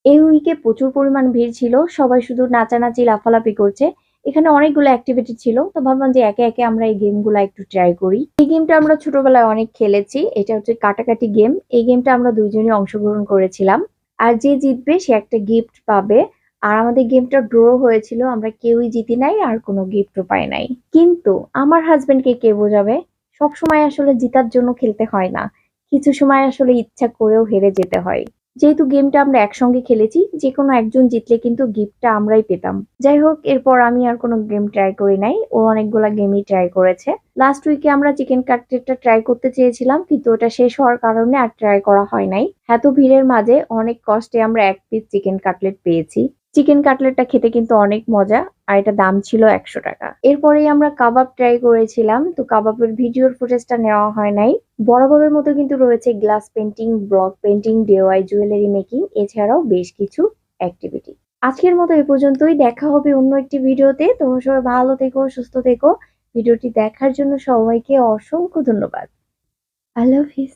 এই উইকে প্রচুর পরিমাণ ভিড় ছিল। সবাই শুধু নাচানাচি, লাফালাফি করছে। এখানে অনেকগুলো অ্যাক্টিভিটি ছিল। তো ভাবলাম যে একে, একে আমরা এই গেমগুলা একটু ট্রাই করি। এই গেমটা আমরা ছোটবেলায় অনেক খেলেছি। এটা হচ্ছে কাটাকাটি গেম। এই গেমটা আমরা ২ জনই অংশগ্রহণ করেছিলাম। আর যে জিতবে সে একটা গিফট পাবে। আর আমাদের গেমটা ড্র হয়েছিল। আমরা কেউই জিতি নাই আর কোনো গিফটও পাই নাই। কিন্তু আমার হাসব্যান্ডকে কে বোঝাবে? সবসময় আসলে জিতার জন্য খেলতে হয় না। কিছু সময় আসলে ইচ্ছা করেও হেরে যেতে হয়। যেহেতু গেমটা আমরা একসঙ্গে খেলেছি, যেকোনো একজন জিতলে কিন্তু গিফটটা আমরাই পেতাম। যাই হোক, এরপর আমি আর কোনো গেম ট্রাই করি নাই। ও অনেকগুলা গেমই ট্রাই করেছে। লাস্ট উইকে আমরা চিকেন কাটলেটটা ট্রাই করতে চেয়েছিলাম, কিন্তু ওটা শেষ হওয়ার কারণে আর ট্রাই করা হয় নাই। এত ভিড়ের মাঝে অনেক কষ্টে আমরা ১ পিস চিকেন কাটলেট পেয়েছি। চিকেন কাটলেটটা খেতে কিন্তু অনেক মজা, আর এটা দাম ছিল ৳১০০। এরপরেই আমরা কাবাব ট্রাই করেছিলাম। তো কাবাবের ভিডিওর ফুটেজটা নেওয়া হয় নাই। বরাবরের মতো কিন্তু রয়েছে glass painting, block painting, DIY jewellery making এছাড়াও বেশ কিছু অ্যাক্টিভিটি। আজকের মতো এ পর্যন্তই। দেখা হবে অন্য একটি ভিডিওতে। তোমরা সবাই ভালো থেকো, সুস্থ থেকো। ভিডিওটি দেখার জন্য সবাইকে অসংখ্য ধন্যবাদ। আল্লাহ হাফিজ।